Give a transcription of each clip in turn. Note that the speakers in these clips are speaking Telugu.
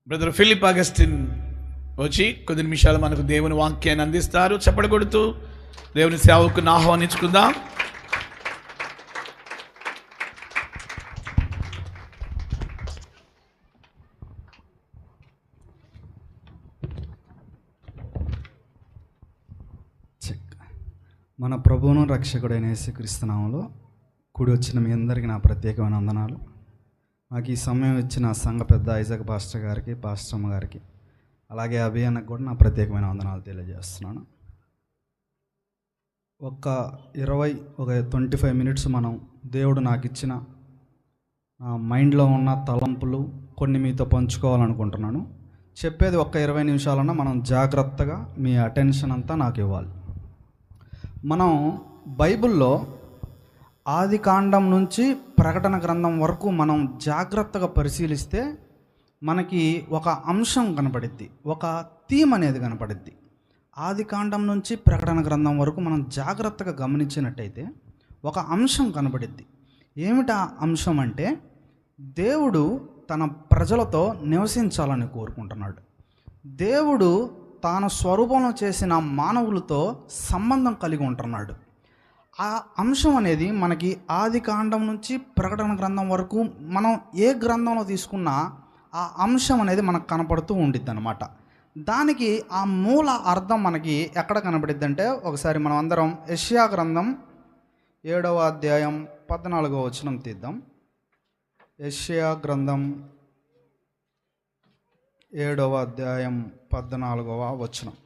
బ్రదర్ ఫిలిప్ అగస్టిన్ వచ్చి కొద్ది నిమిషాలు మనకు దేవుని వాక్యాన్ని అందిస్తారు. చప్పటి కొడుతూ దేవుని సేవకుని ఆహ్వానించుకుందాం. మన ప్రభువును రక్షకుడైన యేసుక్రీస్తు నామములో కూడి వచ్చిన మీ అందరికీ నా ప్రత్యేకమైన వందనాలు. మాకు ఈ సమయం ఇచ్చిన సంఘ పెద్ద ఐజాక్ పాస్టర్ గారికి, పాస్టమ్మ గారికి, అలాగే అభియానికి కూడా నా ప్రత్యేకమైన వందనాలు తెలియజేస్తున్నాను. ఒక 25 మినిట్స్ మనం దేవుడు నాకు ఇచ్చిన మైండ్లో ఉన్న తలంపులు కొన్ని మీతో పంచుకోవాలనుకుంటున్నాను. చెప్పేది 20 నిమిషాలన్నా మనం జాగ్రత్తగా మీ అటెన్షన్ అంతా నాకు ఇవ్వాలి. మనం బైబిల్లో ఆది కాండం నుంచి ప్రకటన గ్రంథం వరకు మనం జాగ్రత్తగా పరిశీలిస్తే మనకి ఒక అంశం కనపడిద్ది, ఒక థీమ్ అనేది కనపడిద్ది. ఆది కాండం నుంచి ప్రకటన గ్రంథం వరకు మనం జాగ్రత్తగా గమనించినట్టయితే ఒక అంశం కనపడిద్ది. ఏమిటా అంశం అంటే దేవుడు తన ప్రజలతో నివసించాలని కోరుకుంటున్నాడు. దేవుడు తాను స్వరూపంలో చేసిన మానవులతో సంబంధం కలిగి ఉంటున్నాడు. ఆ అంశం అనేది మనకి ఆది కాండం నుంచి ప్రకటన గ్రంథం వరకు మనం ఏ గ్రంథంలో తీసుకున్నా ఆ అంశం అనేది మనకు కనపడుతూ ఉండిద్ది అనమాట. దానికి ఆ మూల అర్థం మనకి ఎక్కడ కనపడిద్ది అంటే, ఒకసారి మనం అందరం యెషయా గ్రంథం 7వ అధ్యాయం 14వ వచనం తీద్దాం. యెషయా గ్రంథం 7వ అధ్యాయం 14వ వచనం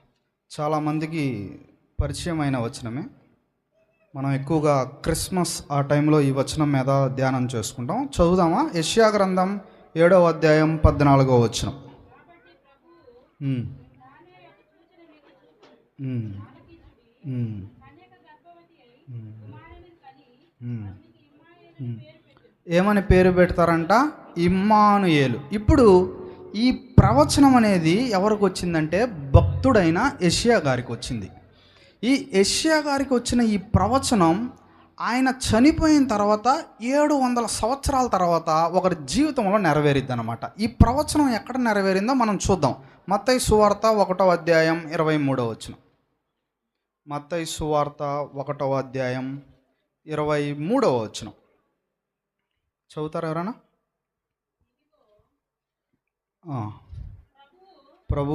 చాలామందికి పరిచయమైన వచనమే. మనం ఎక్కువగా క్రిస్మస్ ఆ టైంలో ఈ వచనం మీద ధ్యానం చేసుకుంటాం. చదువుదామా? యెషయా గ్రంథం 7వ అధ్యాయం 14వ వచనం. ఏమని పేరు పెడతారంట? ఇమ్మానుయేలు. ఇప్పుడు ఈ ప్రవచనం అనేది ఎవరికి వచ్చిందంటే భక్తుడైన యెషయా గారికి వచ్చింది. ఈ యెషయా గారికి వచ్చిన ఈ ప్రవచనం ఆయన చనిపోయిన తర్వాత 700 సంవత్సరాల తర్వాత ఒకరి జీవితంలో నెరవేరిద్ది అనమాట. ఈ ప్రవచనం ఎక్కడ నెరవేరిందో మనం చూద్దాం. మత్తయి సువార్త 1వ అధ్యాయం 23వ వచనం. మత్తయి సువార్త 1వ అధ్యాయం 23వ వచనం చదువుతారు ఎవరైనా? ప్రభు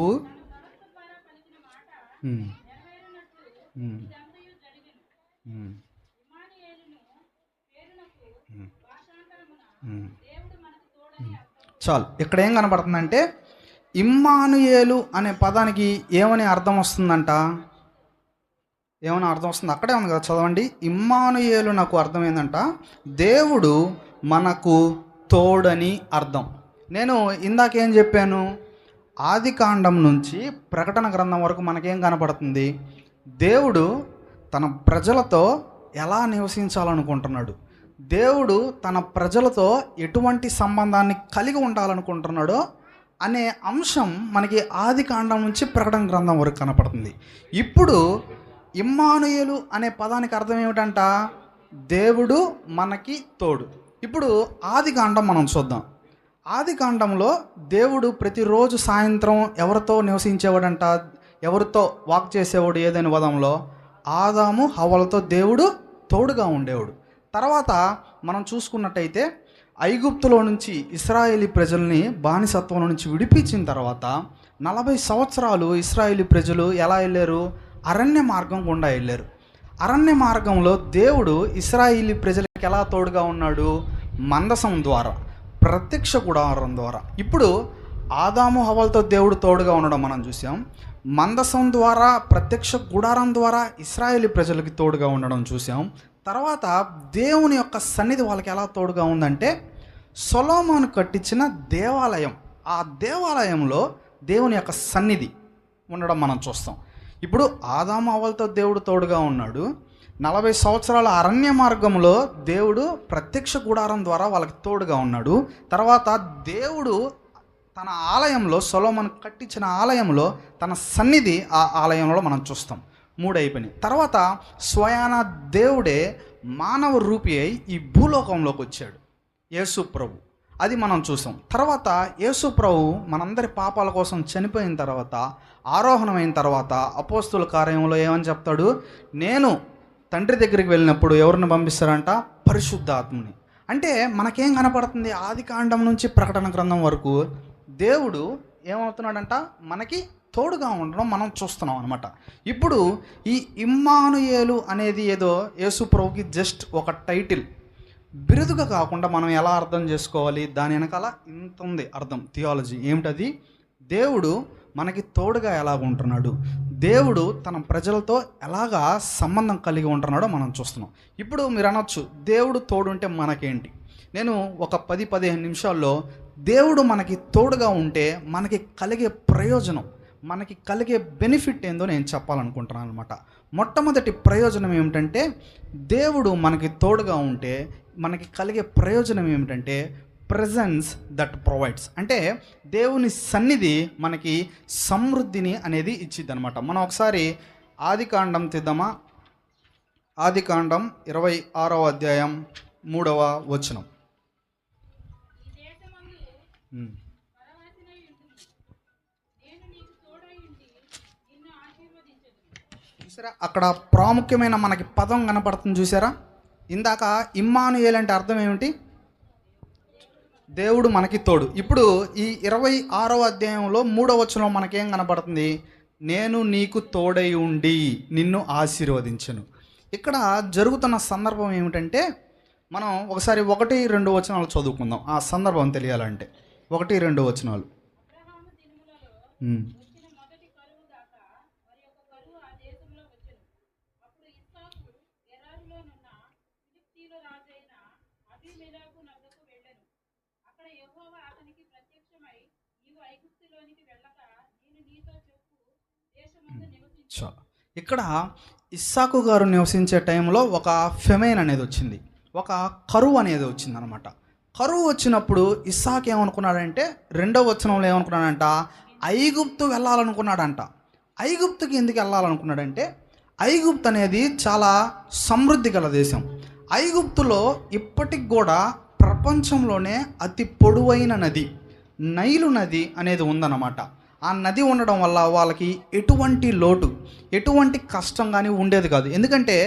చాలు. ఇక్కడ ఏం కనపడుతుందంటే ఇమ్మానుయేలు అనే పదానికి ఏమని అర్థం వస్తుందంట? ఏమైనా అర్థం వస్తుంది? అక్కడే ఉంది కదా, చదవండి. ఇమ్మానుయేలు నాకు అర్థం ఏందంట, దేవుడు మనకు తోడని అర్థం. నేను ఇందాకేం చెప్పాను? ఆది కాండం నుంచి ప్రకటన గ్రంథం వరకు మనకేం కనపడుతుంది? దేవుడు తన ప్రజలతో ఎలా నివసించాలనుకుంటున్నాడు, దేవుడు తన ప్రజలతో ఎటువంటి సంబంధాన్ని కలిగి ఉండాలనుకుంటున్నాడో అనే అంశం మనకి ఆది కాండం నుంచి ప్రకటన గ్రంథం వరకు కనపడుతుంది. ఇప్పుడు ఇమ్మానుయేలు అనే పదానికి అర్థం ఏమిటంట? దేవుడు మనకి తోడు. ఇప్పుడు ఆది కాండం మనం చూద్దాం. ఆది కాండంలో దేవుడు ప్రతిరోజు సాయంత్రం ఎవరితో నివసించేవాడంట? ఎవరితో వాక్ చేసేవాడు? ఏదైనా వదంలో ఆదాము హవ్వలతో దేవుడు తోడుగా ఉండేవాడు. తర్వాత మనం చూసుకున్నట్టయితే ఐగుప్తులో నుంచి ఇశ్రాయేలీ ప్రజల్ని బానిసత్వం నుంచి విడిపించిన తర్వాత 40 సంవత్సరాలు ఇశ్రాయేలీ ప్రజలు ఎలా వెళ్ళారు? అరణ్య మార్గం గుండా వెళ్ళారు. అరణ్య మార్గంలో దేవుడు ఇశ్రాయేలీ ప్రజలకి ఎలా తోడుగా ఉన్నాడు? మందసం ద్వారా, ప్రత్యక్ష గుడారం ద్వారా. ఇప్పుడు ఆదాము హవ్వలతో దేవుడు తోడుగా ఉండడం మనం చూసాం. మందసం ద్వారా, ప్రత్యక్ష గుడారం ద్వారా ఇశ్రాయేలీ ప్రజలకి తోడుగా ఉండడం చూసాం. తర్వాత దేవుని యొక్క సన్నిధి వాళ్ళకి ఎలా తోడుగా ఉందంటే సొలొమోను కట్టించిన దేవాలయం, ఆ దేవాలయంలో దేవుని యొక్క సన్నిధి ఉండడం మనం చూస్తాం. ఇప్పుడు ఆదాము హవ్వలతో దేవుడు తోడుగా ఉన్నాడు. 40 సంవత్సరాల అరణ్య మార్గంలో దేవుడు ప్రత్యక్ష గుడారం ద్వారా వాళ్ళకి తోడుగా ఉన్నాడు. తర్వాత దేవుడు తన ఆలయంలో, సొలొమోను కట్టించిన ఆలయంలో తన సన్నిధి ఆ ఆలయంలో మనం చూస్తాం. 3 అయిపోయినాయి. తర్వాత స్వయాన దేవుడే మానవ రూపి అయి ఈ భూలోకంలోకి వచ్చాడు, యేసు ప్రభు. అది మనం చూసాం. తర్వాత యేసు ప్రభు మనందరి పాపాల కోసం చనిపోయిన తర్వాత, ఆరోహణమైన తర్వాత అపోస్తుల కార్యంలో ఏమని చెప్తాడు? నేను తండ్రి దగ్గరికి వెళ్ళినప్పుడు ఎవరిని పంపిస్తారంట? పరిశుద్ధాత్మని. అంటే మనకేం కనపడుతుంది? ఆది కాండం నుంచి ప్రకటన గ్రంథం వరకు దేవుడు ఏమవుతున్నాడంట? మనకి తోడుగా ఉండడం మనం చూస్తున్నాం అనమాట. ఇప్పుడు ఈ ఇమ్మానుయేలు అనేది ఏదో యేసు ప్రభుకి జస్ట్ ఒక టైటిల్, బిరుదుగా కాకుండా మనం ఎలా అర్థం చేసుకోవాలి? దాని వెనకాల ఇంత ఉంది అర్థం, థియాలజీ. ఏమిటది? దేవుడు మనకి తోడుగా ఎలాగ ఉంటున్నాడు, దేవుడు తన ప్రజలతో ఎలాగా సంబంధం కలిగి ఉంటున్నాడో మనం చూస్తున్నాం. ఇప్పుడు మీరు అనొచ్చు, దేవుడు తోడుంటే మనకేంటి? నేను ఒక 10-15 నిమిషాల్లో దేవుడు మనకి తోడుగా ఉంటే మనకి కలిగే ప్రయోజనం, మనకి కలిగే బెనిఫిట్ ఏందో నేను చెప్పాలనుకుంటున్నాను అనమాట. మొట్టమొదటి ప్రయోజనం ఏమిటంటే, దేవుడు మనకి తోడుగా ఉంటే మనకి కలిగే ప్రయోజనం ఏమిటంటే ప్రెజెన్స్ దట్ ప్రొవైడ్స్. అంటే దేవుని సన్నిధి మనకి సమృద్ధిని అనేది ఇచ్చిద్ది అనమాట. మనం ఒకసారి ఆదికాండం తీద్దామా? ఆదికాండం 26వ అధ్యాయం 3వ వచనం. చూసారా, అక్కడ ప్రాముఖ్యమైన మనకి పదం కనపడుతుంది. చూసారా, ఇందాక ఇమ్మానుయేల్ అంటే అర్థం ఏమిటి? దేవుడు మనకి తోడు. ఇప్పుడు ఈ 26వ అధ్యాయంలో 3వ వచనంలో మనకేం కనపడుతుంది? నేను నీకు తోడై ఉండి నిన్ను ఆశీర్వదించను. ఇక్కడ జరుగుతున్న సందర్భం ఏమిటంటే, మనం ఒకసారి 1-2 వచనాలు చదువుకుందాం ఆ సందర్భం తెలియాలంటే. 1-2 వచనాలు. ఇక్కడ ఇస్సాకు గారు నివసించే టైంలో ఒక ఫెమైన్ అనేది వచ్చింది, ఒక కరువు అనేది వచ్చింది అనమాట. కరువు వచ్చినప్పుడు ఇస్సాకు ఏమనుకున్నాడంటే, 2వ వచనంలో ఏమనుకున్నాడంట? ఐగుప్తు వెళ్ళాలనుకున్నాడంట. ఐగుప్తుకి ఎందుకు వెళ్ళాలనుకున్నాడంటే, ఐగుప్తు అనేది చాలా సమృద్ధి గల దేశం. ఐగుప్తులో ఇప్పటికి కూడా ప్రపంచంలోనే అతి పొడవైన నది నైలు నది అనేది ఉందన్నమాట. ఆ నది ఉండడం వల్ల వాళ్ళకి ఎటువంటి లోటు, ఎటువంటి కష్టం కానీ ఉండేది కాదు. ఎందుకంటే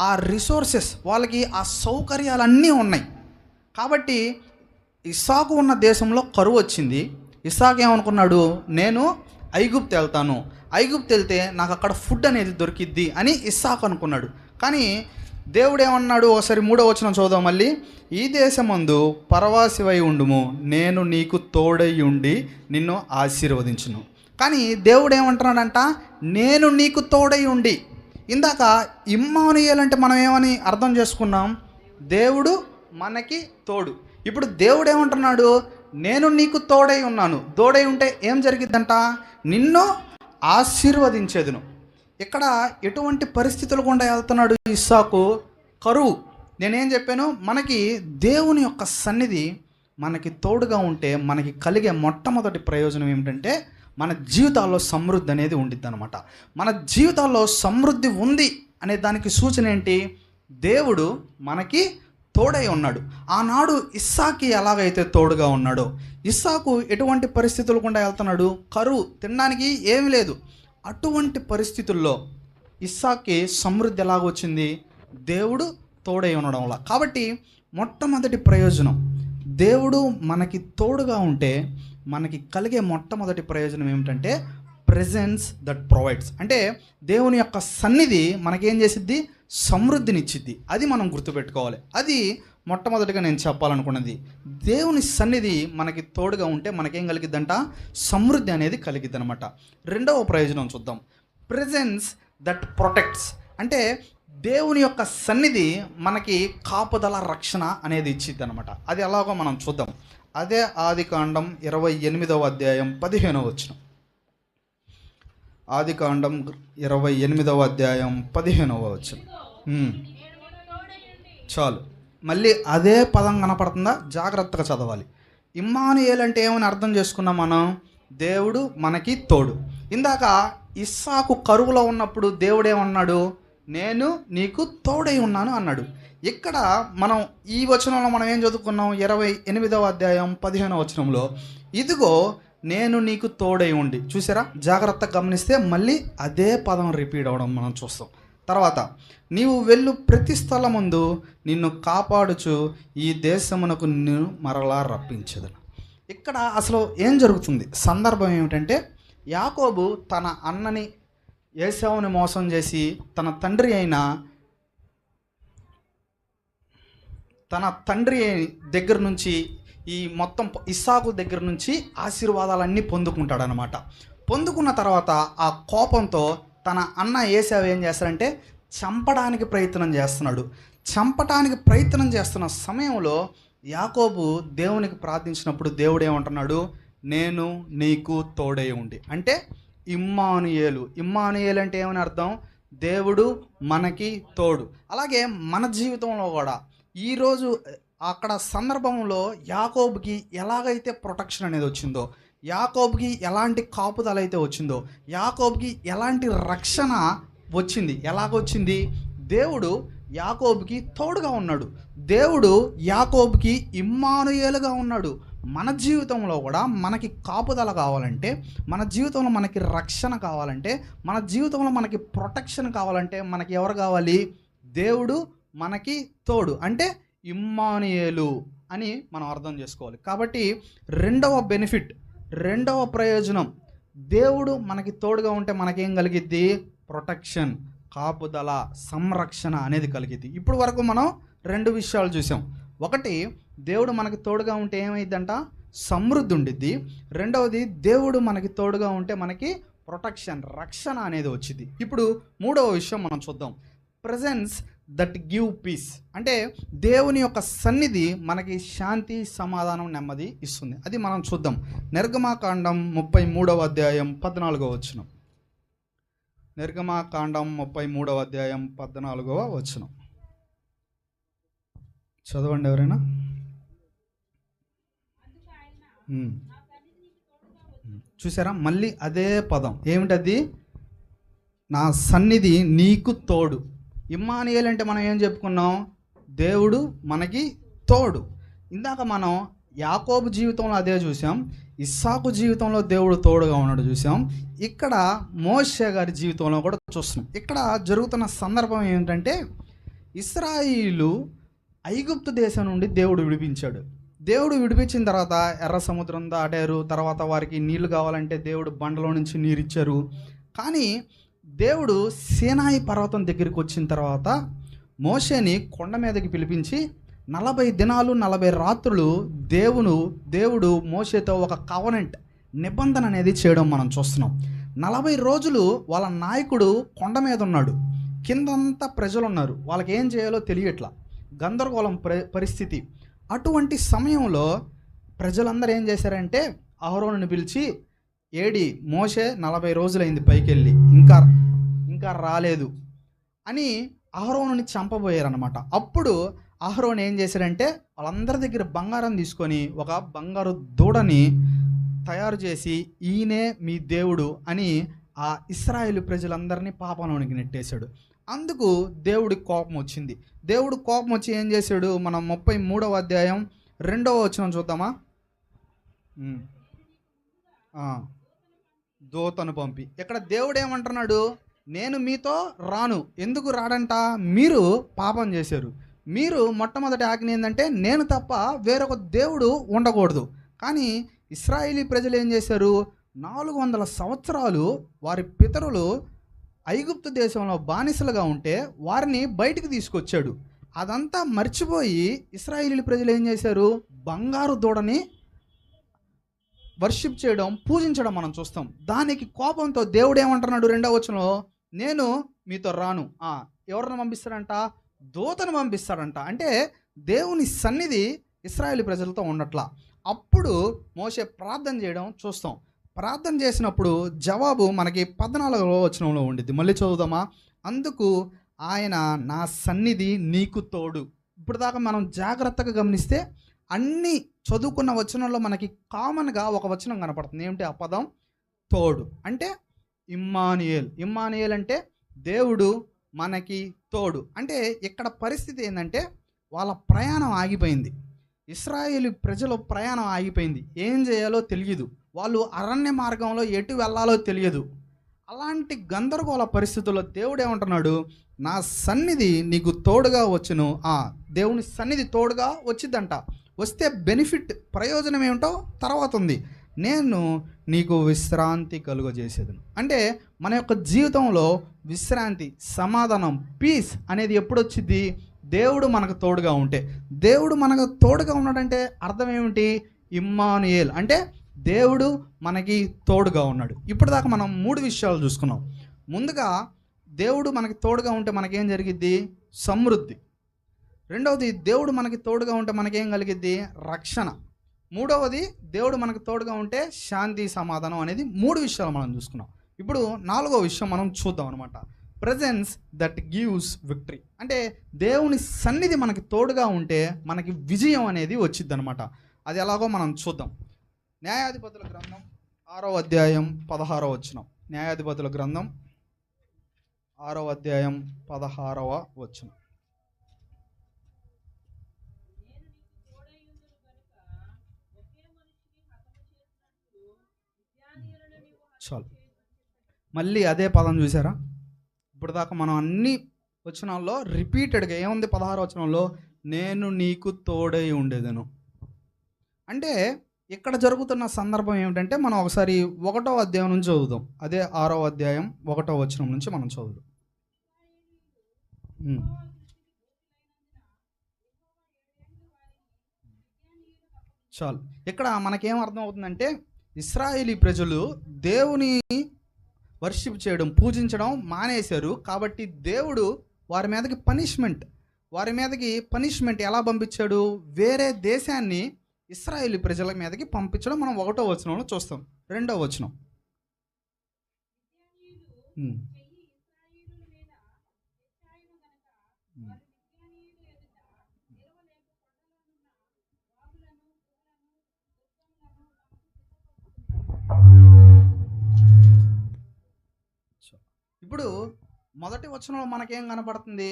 ఆ రిసోర్సెస్, వాళ్ళకి ఆ సౌకర్యాలన్నీ ఉన్నాయి. కాబట్టి ఇస్సాకు ఉన్న దేశంలో కరువు వచ్చింది. ఇస్సాకు ఏమనుకున్నాడు? నేను ఐగుప్తు వెళ్తాను, ఐగుప్తు వెళ్తే నాకు అక్కడ ఫుడ్ అనేది దొరికిద్ది అని ఇస్సాకు అనుకున్నాడు. కానీ దేవుడు ఏమన్నాడు? ఒకసారి 3వ వచనం చదువుదాం మళ్ళీ. ఈ దేశమందు పరవాసివై ఉండుము, నేను నీకు తోడై ఉండి నిన్ను ఆశీర్వదించును. కానీ దేవుడు ఏమంటున్నాడంట? నేను నీకు తోడై ఉండి. ఇందాక ఇమ్మానుయేల్ అంటే మనం ఏమని అర్థం చేసుకున్నాం? దేవుడు మనకి తోడు. ఇప్పుడు దేవుడు ఏమంటున్నాడు? నేను నీకు తోడై ఉన్నాను. తోడై ఉంటే ఏం జరిగిద్దంట? నిన్ను ఆశీర్వదించేదును. ఇక్కడ ఎటువంటి పరిస్థితులు గుండా వెళ్తున్నాడు ఇస్సాకు? కరువు. నేనేం చెప్పాను? మనకి దేవుని యొక్క సన్నిధి మనకి తోడుగా ఉంటే మనకి కలిగే మొట్టమొదటి ప్రయోజనం ఏమిటంటే, మన జీవితాల్లో సమృద్ధి అనేది ఉండిద్ది అనమాట. మన జీవితాల్లో సమృద్ధి ఉంది అనే దానికి సూచన ఏంటి? దేవుడు మనకి తోడై ఉన్నాడు. ఆనాడు ఇస్సాకి ఎలాగైతే తోడుగా ఉన్నాడో, ఇస్సాకు ఎటువంటి పరిస్థితులు గుండా వెళ్తున్నాడు? కరువు, తినడానికి ఏమీ లేదు. అటువంటి పరిస్థితుల్లో ఇస్సాకి సమృద్ధి ఎలాగొచ్చింది? దేవుడు తోడై ఉండడం వల్ల. కాబట్టి మొట్టమొదటి ప్రయోజనం, దేవుడు మనకి తోడుగా ఉంటే మనకి కలిగే మొట్టమొదటి ప్రయోజనం ఏమిటంటే ప్రెజెన్స్ దట్ ప్రొవైడ్స్. అంటే దేవుని యొక్క సన్నిధి మనకేం చేసిద్ది? సమృద్ధినిచ్చిద్ది. అది మనం గుర్తుపెట్టుకోవాలి. అది మొట్టమొదటిగా నేను చెప్పాలనుకున్నది. దేవుని సన్నిధి మనకి తోడుగా ఉంటే మనకేం కలిగిద్దంట? సమృద్ధి అనేది కలిగిద్ది అనమాట. 2వ ప్రయోజనం చూద్దాం. Presence that protects. అంటే దేవుని యొక్క సన్నిధి మనకి కాపుదల, రక్షణ అనేది ఇచ్చిద్ది అనమాట. అది ఎలాగో మనం చూద్దాం. అదే ఆదికాండం 28వ అధ్యాయం 15వ వచనం. ఆదికాండం 28వ అధ్యాయం 15వ వచనం. చాలు, మళ్ళీ అదే పదం కనపడుతుందా? జాగ్రత్తగా చదవాలి. ఇమ్మానుయేల్ అంటే ఏమని అర్థం చేసుకున్నాం మనం? దేవుడు మనకి తోడు. ఇందాక ఇస్సాకు కరువులో ఉన్నప్పుడు దేవుడు ఏమన్నాడు? నేను నీకు తోడై ఉన్నాను అన్నాడు. ఇక్కడ మనం ఈ వచనంలో మనం ఏం చదువుకున్నాం? 28వ అధ్యాయం 15వ వచనంలో, ఇదిగో నేను నీకు తోడై ఉండి. చూసారా? జాగ్రత్తగా గమనిస్తే మళ్ళీ అదే పదం రిపీట్ అవ్వడం మనం చూస్తాం. తర్వాత, నీవు వెళ్ళు ప్రతి స్థలమందు నిన్ను కాపాడుచు ఈ దేశమునకు నిన్ను మరలా రప్పించదను. ఇక్కడ అసలు ఏం జరుగుతుంది? సందర్భం ఏమిటంటే, యాకోబు తన అన్నని ఏశావుని మోసం చేసి తన తండ్రి దగ్గర నుంచి ఈ మొత్తం ఇస్సాకు దగ్గర నుంచి ఆశీర్వాదాలన్నీ పొందుకుంటాడనమాట. పొందుకున్న తర్వాత ఆ కోపంతో తన అన్న ఏశావు ఏం చేస్తాడంటే చంపడానికి ప్రయత్నం చేస్తున్నాడు. చంపడానికి ప్రయత్నం చేస్తున్న సమయంలో యాకోబు దేవునికి ప్రార్థించినప్పుడు దేవుడు ఏమంటున్నాడు? నేను నీకు తోడై ఉండి. అంటే ఇమ్మానుయేలు. ఇమ్మానుయేలు అంటే ఏమని అర్థం? దేవుడు మనకి తోడు. అలాగే మన జీవితంలో కూడా ఈరోజు అక్కడ సందర్భంలో యాకోబుకి ఎలాగైతే ప్రొటెక్షన్ అనేది వచ్చిందో, యాకోబుకి ఎలాంటి కాపుదల అయితే వచ్చిందో, యాకోబుకి ఎలాంటి రక్షణ వచ్చింది, ఎలాగొచ్చింది? దేవుడు యాకోబుకి తోడుగా ఉన్నాడు. దేవుడు యాకోబుకి ఇమ్మానుయేలుగా ఉన్నాడు. మన జీవితంలో కూడా మనకి కాపుదల కావాలంటే, మన జీవితంలో మనకి రక్షణ కావాలంటే, మన జీవితంలో మనకి ప్రొటెక్షన్ కావాలంటే మనకి ఎవరు కావాలి? దేవుడు మనకి తోడు. అంటే ఇమ్మానుయేలు అని మనం అర్థం చేసుకోవాలి. కాబట్టి రెండవ బెనిఫిట్, రెండవ ప్రయోజనం, దేవుడు మనకి తోడుగా ఉంటే మనకేం కలిగిద్ది? ప్రొటెక్షన్, కాపుదల, సంరక్షణ అనేది కలిగిద్ది. ఇప్పుడు వరకు మనం రెండు విషయాలు చూసాం. ఒకటి, దేవుడు మనకి తోడుగా ఉంటే ఏమైందంట? సమృద్ధి ఉండిద్ది. రెండవది, దేవుడు మనకి తోడుగా ఉంటే మనకి ప్రొటెక్షన్, రక్షణ అనేది వచ్చింది. ఇప్పుడు మూడవ విషయం మనం చూద్దాం. Presence that give piece. అంటే దేవుని యొక్క సన్నిధి మనకి శాంతి, సమాధానం, నెమ్మది ఇస్తుంది. అది మనం చూద్దాం. నిర్గమాకాండం 33వ అధ్యాయం 14వ వచనం. నిర్గమాకాండం 33వ అధ్యాయం 14వ వచనం చదవండి ఎవరైనా. చూసారా? మళ్ళీ అదే పదం. ఏమిటది? నా సన్నిధి నీకు తోడు. ఇమ్మానుయేలు అంటే మనం ఏం చెప్పుకున్నాం? దేవుడు మనకి తోడు. ఇందాక మనం యాకోబు జీవితంలో అదే చూసాం, ఇస్సాకు జీవితంలో దేవుడు తోడుగా ఉన్నాడు చూసాం. ఇక్కడ మోషే గారి జీవితంలో కూడా చూస్తున్నాం. ఇక్కడ జరుగుతున్న సందర్భం ఏంటంటే, ఇశ్రాయేలు ఐగుప్తు దేశం నుండి దేవుడు విడిపించాడు. దేవుడు విడిపించిన తర్వాత ఎర్ర సముద్రం దాటారు. తర్వాత వారికి నీళ్లు కావాలంటే దేవుడు బండలో నుంచి నీరు ఇచ్చారు. కానీ దేవుడు సీనాయి పర్వతం దగ్గరికి వచ్చిన తర్వాత మోషేని కొండ మీదకి పిలిపించి 40 దినాలు 40 రాత్రులు దేవుడు మోషేతో ఒక కవనెంట్, నిబంధన అనేది చేయడం మనం చూస్తున్నాం. 40 రోజులు వాళ్ళ నాయకుడు కొండ మీద ఉన్నాడు, కిందంతా ప్రజలు ఉన్నారు, వాళ్ళకి ఏం చేయాలో తెలియట్లా, గందరగోళం పరిస్థితి. అటువంటి సమయంలో ప్రజలందరూ ఏం చేశారంటే అహరోనుని పిలిచి, ఏడి మోషే 40 రోజులైంది పైకి వెళ్ళి ఇంకా రాలేదు అని అహరోనుని చంపబోయారనమాట. అప్పుడు అహరోను ఏం చేశారంటే వాళ్ళందరి దగ్గర బంగారం తీసుకొని ఒక బంగారు దూడని తయారు చేసి, ఈయనే మీ దేవుడు అని ఆ ఇశ్రాయేలు ప్రజలందరినీ పాపంలోనికి నెట్టేశాడు. అందుకు దేవుడికి కోపం వచ్చింది. దేవుడు కోపం వచ్చి ఏం చేశాడు? మనం 33వ అధ్యాయం 2వ వచనం చూద్దామా. దూతను పంపి, ఇక్కడ దేవుడు ఏమంటున్నాడు? నేను మీతో రాను. ఎందుకు రాడంట? మీరు పాపం చేశారు. మీరు మొట్టమొదటి ఆజ్ఞ ఏంటంటే నేను తప్ప వేరొక దేవుడు ఉండకూడదు. కానీ ఇశ్రాయేలీ ప్రజలు ఏం చేశారు? 400 సంవత్సరాలు వారి పితరులు ఐగుప్తు దేశంలో బానిసలుగా ఉంటే వారిని బయటికి తీసుకొచ్చాడు. అదంతా మర్చిపోయి ఇశ్రాయేలీ ప్రజలు ఏం చేశారు? బంగారు దూడని వర్షిప్ చేయడం, పూజించడం మనం చూస్తాం. దానికి కోపంతో దేవుడు ఏమంటున్నాడు? 2వ వచనంలో, నేను మీతో రాను. ఎవరిని పంపిస్తాడంట? దూతను పంపిస్తాడంట. అంటే దేవుని సన్నిధి ఇశ్రాయేలీ ప్రజలతో ఉండట్లా. అప్పుడు మోషే ప్రార్థన చేయడం చూస్తాం. ప్రార్థన చేసినప్పుడు జవాబు మనకి 14వ వచనంలో ఉండిద్ది. మళ్ళీ చదువుదామా. అందుకు ఆయన, నా సన్నిధి నీకు తోడు. ఇప్పుడు దాకా మనం జాగ్రత్తగా గమనిస్తే అన్ని చదువుకున్న వచనంలో మనకి కామన్గా ఒక వచనం కనపడుతుంది. ఏమిటి ఆ పదం? తోడు. అంటే ఇమ్మానుయేల్. ఇమ్మానుయేల్ అంటే దేవుడు మనకి తోడు. అంటే ఇక్కడ పరిస్థితి ఏంటంటే వాళ్ళ ప్రయాణం ఆగిపోయింది. ఇశ్రాయేలు ప్రజల ప్రయాణం ఆగిపోయింది. ఏం చేయాలో తెలియదు. వాళ్ళు అరణ్య మార్గంలో ఎటు వెళ్ళాలో తెలియదు. అలాంటి గందరగోళ పరిస్థితుల్లో దేవుడు ఏమంటున్నాడు, నా సన్నిధి నీకు తోడుగా వచ్చును. దేవుని సన్నిధి తోడుగా వచ్చిందంట. వస్తే బెనిఫిట్, ప్రయోజనం ఏమిటో తర్వాత ఉంది. నేను నీకు విశ్రాంతి కలుగజేసేదను. అంటే మన యొక్క జీవితంలో విశ్రాంతి, సమాధానం, పీస్ అనేది ఎప్పుడు వచ్చింది? దేవుడు మనకు తోడుగా ఉంటే. దేవుడు మనకు తోడుగా ఉన్నాడంటే అర్థం ఏమిటి? ఇమ్మానుయేల్ అంటే దేవుడు మనకి తోడుగా ఉన్నాడు. ఇప్పటిదాకా మనం 3 విషయాలు చూసుకున్నాం. ముందుగా దేవుడు మనకి తోడుగా ఉంటే మనకేం జరిగిద్ది? సమృద్ధి. రెండవది, దేవుడు మనకి తోడుగా ఉంటే మనకేం కలిగిద్ది? రక్షణ. మూడవది, దేవుడు మనకు తోడుగా ఉంటే శాంతి, సమాధానం అనేది 3 విషయాలు మనం చూసుకున్నాం. ఇప్పుడు 4వ విషయం మనం చూద్దాం అనమాట. Presence that gives victory. అంటే దేవుని సన్నిధి మనకి తోడుగా ఉంటే మనకి విజయం అనేది వచ్చిద్ది అనమాట. అది ఎలాగో మనం చూద్దాం. న్యాయాధిపతుల గ్రంథం 6వ అధ్యాయం 16వ వచనం. న్యాయాధిపతుల గ్రంథం 6వ అధ్యాయం 16వ వచనం. చాలు. మళ్ళీ అదే పదం చూసారా? ఇప్పుడు దాకా మనం అన్ని వచనాల్లో రిపీటెడ్గా ఏముంది? 16వ వచనంలో నేను నీకు తోడై ఉండేదను. అంటే ఇక్కడ జరుగుతున్న సందర్భం ఏమిటంటే, మనం ఒకసారి 1వ అధ్యాయం నుంచి చదువుదాం. అదే 6వ అధ్యాయం 1వ వచనం నుంచి మనం చదువుదాం. చాలు. ఇక్కడ మనకేం అర్థం అవుతుందంటే, ఇశ్రాయేలీ ప్రజలు దేవుని వర్షిప్ చేయడం, పూజించడం మానేశారు. కాబట్టి దేవుడు వారి మీదకి పనిష్మెంట్ ఎలా పంపించాడు? వేరే దేశాన్ని ఇశ్రాయేలీ ప్రజల మీదకి పంపించడం మనం 1వ వచనంలో చూస్తాం. 2వ వచనం. ఇప్పుడు మొదటి వచనంలో మనకేం కనపడుతుంది?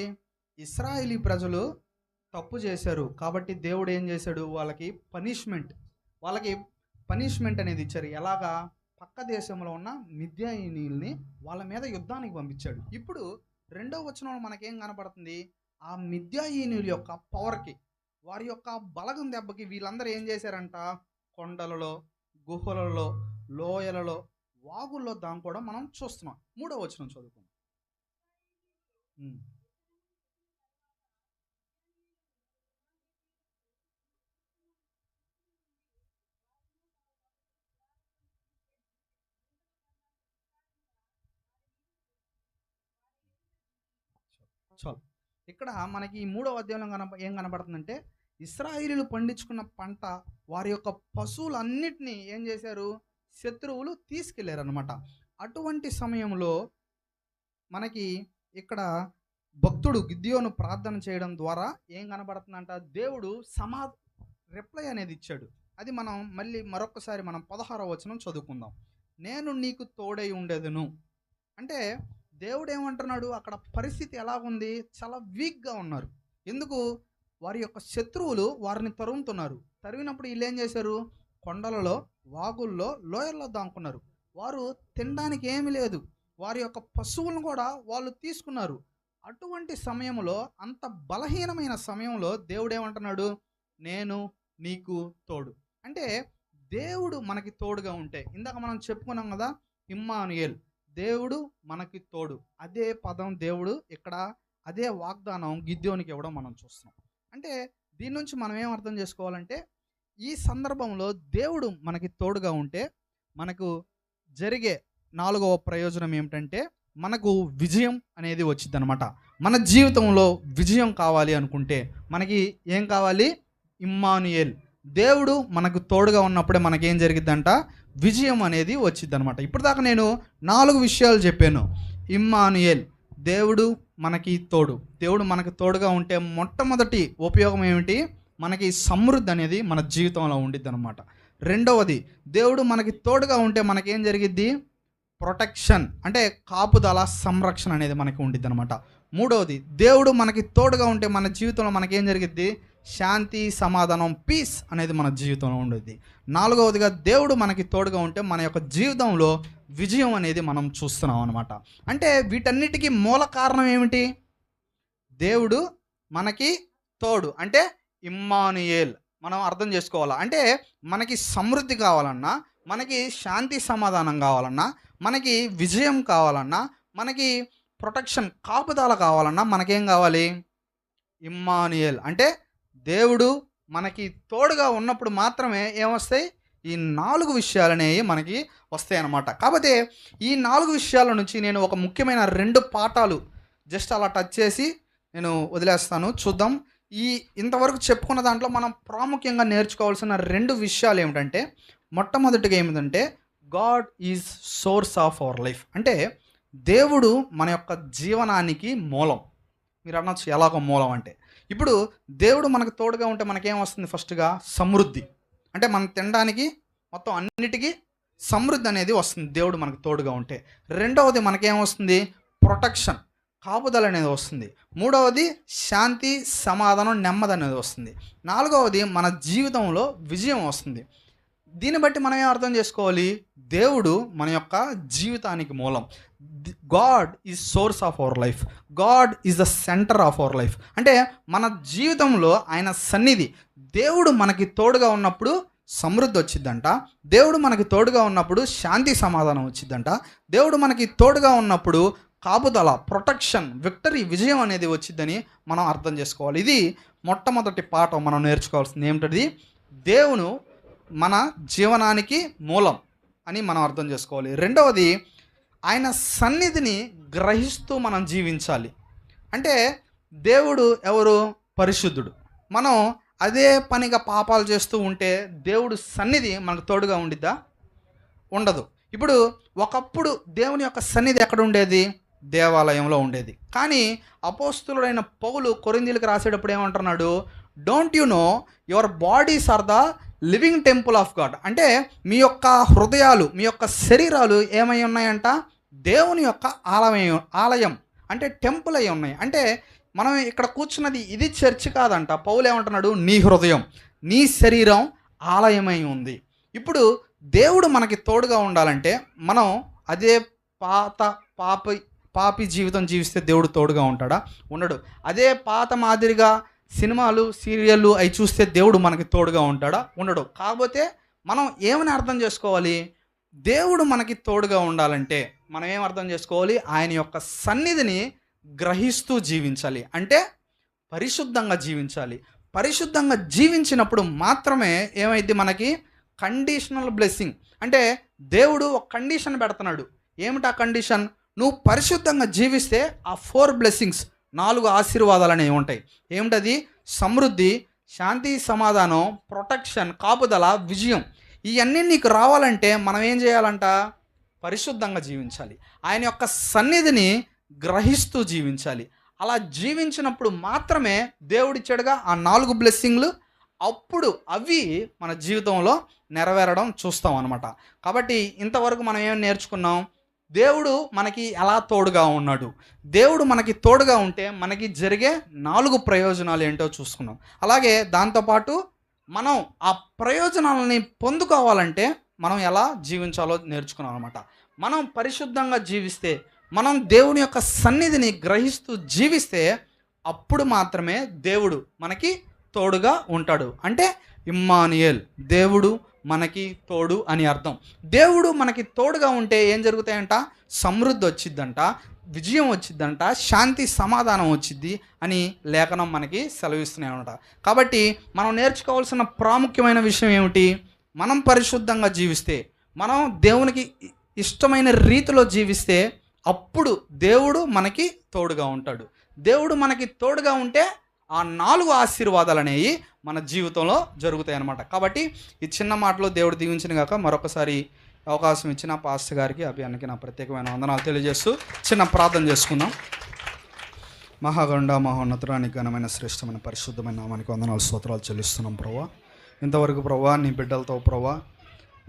ఇశ్రాయేలీ ప్రజలు తప్పు చేశారు కాబట్టి దేవుడు ఏం చేశాడు? వాళ్ళకి పనిష్మెంట్ అనేది ఇచ్చారు. ఎలాగా? పక్క దేశంలో ఉన్న మిద్యానీయుల్ని వాళ్ళ మీద యుద్ధానికి పంపించాడు. ఇప్పుడు 2వ వచనంలో మనకేం కనపడుతుంది? ఆ మిద్యానీయుల యొక్క పవర్కి, వారి యొక్క బలగం దెబ్బకి వీళ్ళందరూ ఏం చేశారంట? కొండలలో, గుహలలో, లోయలలో, వాగుల్లో దాంకోవడం మనం చూస్తున్నాం. 3వ వచనం చదువుకుందాం. చాలు. ఇక్కడ మనకి ఈ 3వ అధ్యాయంలో ఏం కనపడుతుందంటే, ఇశ్రాయేలీయులు పండించుకున్న పంట, వారి యొక్క పశువులన్నిటినీ ఏం చేశారు? శత్రువులు తీసుకెళ్లారనమాట. అటువంటి సమయంలో మనకి ఇక్కడ భక్తుడు గిద్యోను ప్రార్థన చేయడం ద్వారా ఏం కనబడుతుందంట? దేవుడు రిప్లై అనేది ఇచ్చాడు. అది మనం మళ్ళీ మరొకసారి మనం 16వ వచనం చదువుకుందాం. నేను నీకు తోడై ఉండేదను. అంటే దేవుడు ఏమంటున్నాడు? అక్కడ పరిస్థితి ఎలా ఉంది? చాలా వీక్గా ఉన్నారు. ఎందుకు? వారి యొక్క శత్రువులు వారిని తరుముతున్నారు. తరిమినప్పుడు వీళ్ళు ఏం చేశారు? కొండలలో, వాగుల్లో, లోయల్లో దాక్కున్నారు. వారు తినడానికి ఏమీ లేదు. వారి యొక్క పశువులను కూడా వాళ్ళు తీసుకున్నారు. అటువంటి సమయంలో, అంత బలహీనమైన సమయంలో దేవుడు ఏమంటున్నాడు? నేను నీకు తోడు. అంటే దేవుడు మనకి తోడుగా ఉంటే, ఇందాక మనం చెప్పుకున్నాం కదా, ఇమ్మానుయేల్, దేవుడు మనకి తోడు. అదే పదం దేవుడు ఇక్కడ, అదే వాగ్దానం గిద్యోనికి ఇవ్వడం మనం చూస్తున్నాం. అంటే దీని నుంచి మనం ఏం అర్థం చేసుకోవాలంటే, ఈ సందర్భంలో దేవుడు మనకి తోడుగా ఉంటే మనకు జరిగే 4వ ప్రయోజనం ఏమిటంటే, మనకు విజయం అనేది వచ్చింది అనమాట. మన జీవితంలో విజయం కావాలి అనుకుంటే మనకి ఏం కావాలి? ఇమ్మానుయేల్, దేవుడు మనకు తోడుగా ఉన్నప్పుడే మనకేం జరిగిద్దంట? విజయం అనేది వచ్చింది అనమాట. ఇప్పటిదాకా నేను 4 విషయాలు చెప్పాను. ఇమ్మానుయేల్, దేవుడు మనకి తోడు. దేవుడు మనకు తోడుగా ఉంటే మొట్టమొదటి ఉపయోగం ఏమిటి? మనకి సమృద్ధి అనేది మన జీవితంలో ఉండిద్ది అనమాట. రెండవది, దేవుడు మనకి తోడుగా ఉంటే మనకేం జరిగిద్ది? ప్రొటెక్షన్, అంటే కాపుదల, సంరక్షణ అనేది మనకి ఉండిద్ది అనమాట. మూడవది, దేవుడు మనకి తోడుగా ఉంటే మన జీవితంలో మనకేం జరిగిద్ది? శాంతి, సమాధానం, పీస్ అనేది మన జీవితంలో ఉండేది. నాలుగవదిగా, దేవుడు మనకి తోడుగా ఉంటే మన యొక్క జీవితంలో విజయం అనేది మనం చూస్తున్నాం అనమాట. అంటే వీటన్నిటికీ మూల కారణం ఏమిటి? దేవుడు మనకి తోడు, అంటే ఇమ్మానుయేల్. మనం అర్థం చేసుకోవాలా అంటే మనకి సమృద్ధి కావాలన్నా, మనకి శాంతి సమాధానం కావాలన్నా, మనకి విజయం కావాలన్నా, మనకి ప్రొటెక్షన్, కాపుదల కావాలన్నా మనకేం కావాలి? ఇమ్మానుయేల్ అంటే దేవుడు మనకి తోడుగా ఉన్నప్పుడు మాత్రమే ఏమొస్తాయి? ఈ 4 విషయాలు అనేవి మనకి వస్తాయి అన్నమాట. కాకపోతే ఈ 4 విషయాల నుంచి నేను ఒక ముఖ్యమైన 2 పాఠాలు జస్ట్ అలా టచ్ చేసి నేను వదిలేస్తాను. చూద్దాం. ఇంతవరకు చెప్పుకున్న దాంట్లో మనం ప్రాముఖ్యంగా నేర్చుకోవాల్సిన 2 విషయాలు ఏమిటంటే, మొట్టమొదటిగా ఏమిటంటే God is source of our life. అంటే దేవుడు మన యొక్క జీవనానికి మూలం. మీరు అనొచ్చు ఎలాగో మూలం అంటే, ఇప్పుడు దేవుడు మనకు తోడుగా ఉంటే మనకేం వస్తుంది? ఫస్ట్గా సమృద్ధి, అంటే మనం తినడానికి మొత్తం అన్నిటికీ సమృద్ధి అనేది వస్తుంది దేవుడు మనకు తోడుగా ఉంటే. రెండవది మనకేం వస్తుంది? ప్రొటెక్షన్, కాపుదల అనేది వస్తుంది. మూడవది శాంతి, సమాధానం, నెమ్మది అనేది వస్తుంది. నాలుగవది మన జీవితంలో విజయం వస్తుంది. దీన్ని బట్టి మనం ఏం అర్థం చేసుకోవాలి? దేవుడు మన యొక్క జీవితానికి మూలం. God is source of our life. God is the centre of our life. అంటే మన జీవితంలో ఆయన సన్నిధి, దేవుడు మనకి తోడుగా ఉన్నప్పుడు సమృద్ధి వచ్చిద్దంట. దేవుడు మనకి తోడుగా ఉన్నప్పుడు శాంతి సమాధానం వచ్చిద్దంట. దేవుడు మనకి తోడుగా ఉన్నప్పుడు కాపుదల, ప్రొటెక్షన్, విక్టరీ, విజయం అనేది వచ్చిద్దని మనం అర్థం చేసుకోవాలి. ఇది మొట్టమొదటి పాఠం మనం నేర్చుకోవాల్సింది. ఏమిటది? దేవుడు మన జీవనానికి మూలం అని మనం అర్థం చేసుకోవాలి. రెండవది, ఆయన సన్నిధిని గ్రహిస్తూ మనం జీవించాలి. అంటే దేవుడు ఎవరు? పరిశుద్ధుడు. మనం అదే పనిగా పాపాలు చేస్తూ ఉంటే దేవుడు సన్నిధి మనకు తోడుగా ఉండిద్దా? ఉండదు. ఇప్పుడు ఒకప్పుడు దేవుని యొక్క సన్నిధి ఎక్కడ ఉండేది? దేవాలయంలో ఉండేది. కానీ అపోస్తులుడైన పౌలు కొరింథీయులకు రాసేటప్పుడు ఏమంటున్నాడు? Don't you know your bodies are the living temple of God. అంటే మీ యొక్క హృదయాలు, మీ యొక్క శరీరాలు ఏమై ఉన్నాయంట? దేవుని యొక్క ఆలయం అంటే టెంపుల్ అయి ఉన్నాయి. అంటే మనం ఇక్కడ కూర్చున్నది ఇది చర్చ్ కాదంట. పౌలు ఏమంటున్నాడు? నీ హృదయం, నీ శరీరం ఆలయమై ఉంది. ఇప్పుడు దేవుడు మనకి తోడుగా ఉండాలంటే మనం అదే పాపి జీవితం జీవిస్తే దేవుడు తోడుగా ఉంటాడా? ఉండడు. అదే పాత మాదిరిగా సినిమాలు, సీరియళ్ళు అవి చూస్తే దేవుడు మనకి తోడుగా ఉంటాడా? ఉండడు. కాకపోతే మనం ఏమని అర్థం చేసుకోవాలి? దేవుడు మనకి తోడుగా ఉండాలంటే మనం ఏం అర్థం చేసుకోవాలి? ఆయన యొక్క సన్నిధిని గ్రహిస్తూ జీవించాలి. అంటే పరిశుద్ధంగా జీవించాలి. పరిశుద్ధంగా జీవించినప్పుడు మాత్రమే ఏమైంది? మనకి కండిషనల్ బ్లెస్సింగ్. అంటే దేవుడు ఒక కండిషన్ పెడుతున్నాడు. ఏమిటి ఆ కండిషన్? నువ్వు పరిశుద్ధంగా జీవిస్తే ఆ 4 బ్లెస్సింగ్స్, 4 ఆశీర్వాదాలు అనేవి ఉంటాయి. ఏమిటది? సమృద్ధి, శాంతి, సమాధానం, ప్రొటెక్షన్, కాపుదల, విజయం. ఇవన్నీ నీకు రావాలంటే మనం ఏం చేయాలంట? పరిశుద్ధంగా జీవించాలి. ఆయన యొక్క సన్నిధిని గ్రహిస్తూ జీవించాలి. అలా జీవించినప్పుడు మాత్రమే దేవుడిచ్చాడుగా ఆ 4 బ్లెస్సింగ్లు, అప్పుడు అవి మన జీవితంలో నెరవేరడం చూస్తాం అన్నమాట. కాబట్టి ఇంతవరకు మనం ఏం నేర్చుకున్నాం? దేవుడు మనకి ఎలా తోడుగా ఉన్నాడు, దేవుడు మనకి తోడుగా ఉంటే మనకి జరిగే 4 ప్రయోజనాలు ఏంటో చూసుకున్నాం. అలాగే దాంతోపాటు మనం ఆ ప్రయోజనాలని పొందుకోవాలంటే మనం ఎలా జీవించాలో నేర్చుకున్నాం అనమాట. మనం పరిశుద్ధంగా జీవిస్తే, మనం దేవుని యొక్క సన్నిధిని గ్రహిస్తూ జీవిస్తే అప్పుడు మాత్రమే దేవుడు మనకి తోడుగా ఉంటాడు. అంటే ఇమ్మానుయేల్, దేవుడు మనకి తోడు అని అర్థం. దేవుడు మనకి తోడుగా ఉంటే ఏం జరుగుతాయంట? సమృద్ధి వచ్చిద్దంట, విజయం వచ్చిద్దంట, శాంతి సమాధానం వచ్చిద్ది అని లేఖనం మనకి సెలవిస్తున్నాయి అన్నమాట. కాబట్టి మనం నేర్చుకోవాల్సిన ప్రాముఖ్యమైన విషయం ఏమిటి? మనం పరిశుద్ధంగా జీవిస్తే, మనం దేవునికి ఇష్టమైన రీతిలో జీవిస్తే అప్పుడు దేవుడు మనకి తోడుగా ఉంటాడు. దేవుడు మనకి తోడుగా ఉంటే ఆ 4 ఆశీర్వాదాలు అనేవి మన జీవితంలో జరుగుతాయి అన్నమాట. కాబట్టి ఈ చిన్న మాటలో దేవుడు దీవించిన గాక. మరొకసారి అవకాశం ఇచ్చిన పాస్టర్ గారికి, అభియానికి నా ప్రత్యేకమైన వందనాలు తెలియజేస్తూ చిన్న ప్రార్థన చేసుకుందాం. మహాగండ మహోన్నతురానికి ఘనమైన శ్రేష్టమైన పరిశుద్ధమైన నామానికి వందనాలు, స్తోత్రాలు చెల్లిస్తున్నాం ప్రభా. ఇంతవరకు ప్రభా నీ బిడ్డలతో ప్రభా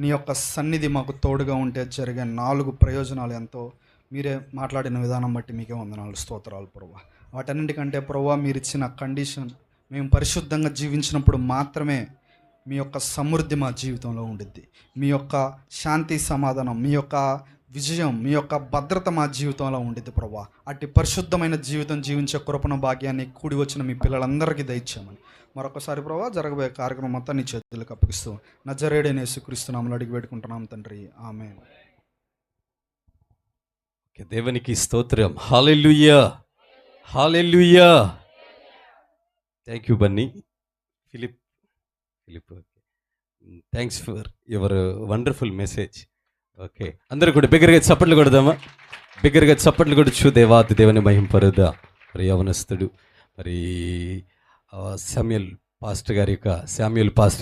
నీ యొక్క సన్నిధి మాకు తోడుగా ఉంటే జరిగే 4 ప్రయోజనాలు ఎంతో మీరే మాట్లాడిన విధానం బట్టి మీకే వందనాలు, స్తోత్రాలు ప్రభా. వాటన్నిటికంటే ప్రభువా మీరు ఇచ్చిన కండిషన్, మేము పరిశుద్ధంగా జీవించినప్పుడు మాత్రమే మీ యొక్క సమృద్ధి మా జీవితంలో ఉండిద్ది. మీ యొక్క శాంతి సమాధానం, మీ యొక్క విజయం, మీ యొక్క భద్రత మా జీవితంలో ఉండిద్ది ప్రభువా. అట్టి పరిశుద్ధమైన జీవితం జీవించే కృపణ భాగ్యాన్ని కూడి వచ్చిన మీ పిల్లలందరికీ దయచేయమని మరొకసారి ప్రభువా జరగబోయే కార్యక్రమం మొత్తం నీ చేతులకు అప్పగిస్తూ నజరేయుడైన యేసుక్రీస్తు నామములో అడిగి పెట్టుకుంటున్నాం తండ్రి, ఆమేన్. దేవునికి స్తోత్రం. హల్లెలూయా, హల్లెలూయా. Thank you Bunny. Philip, thanks for your wonderful message. Okay, అందరూ కూడా బిగ్గరగా చప్పట్లు కొడదామా? బిగ్గరగా చప్పట్లు కొడుచు దేవాది దేవుని మహింపరుదా. మరి యవనస్తుడు, మరి శామ్యూల్ పాస్టర్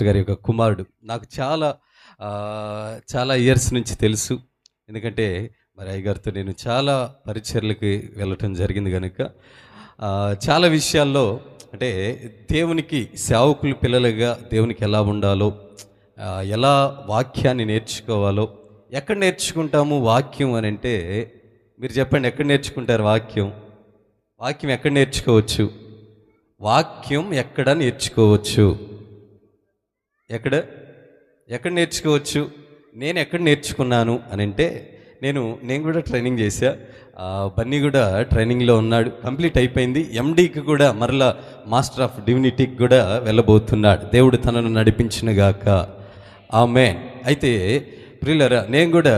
గారి యొక్క కుమారుడు నాకు చాలా ఇయర్స్ నుంచి తెలుసు. ఎందుకంటే మరి అయ్యగారితో నేను చాలా పరిచర్లకు వెళ్ళటం జరిగింది కనుక చాలా విషయాల్లో అంటే దేవునికి సేవకులు పిల్లలుగా దేవునికి ఎలా ఉండాలో, ఎలా వాక్యాన్ని నేర్చుకోవాలో, ఎక్కడ నేర్చుకుంటాము వాక్యం అని అంటే మీరు చెప్పండి, ఎక్కడ నేర్చుకుంటారు వాక్యం? వాక్యం ఎక్కడ నేర్చుకోవచ్చు? వాక్యం ఎక్కడ నేర్చుకోవచ్చు? ఎక్కడ నేర్చుకోవచ్చు? నేను ఎక్కడ నేర్చుకున్నాను అని అంటే నేను కూడా ట్రైనింగ్ చేశా. బన్నీ కూడా ట్రైనింగ్లో ఉన్నాడు, కంప్లీట్ అయిపోయింది. ఎండీకి కూడా మరలా మాస్టర్ ఆఫ్ డివినిటీకి కూడా వెళ్ళబోతున్నాడు. దేవుడు తనను నడిపించునుగాక. ఆమేన్. అయితే ప్రియులారా, నేను కూడా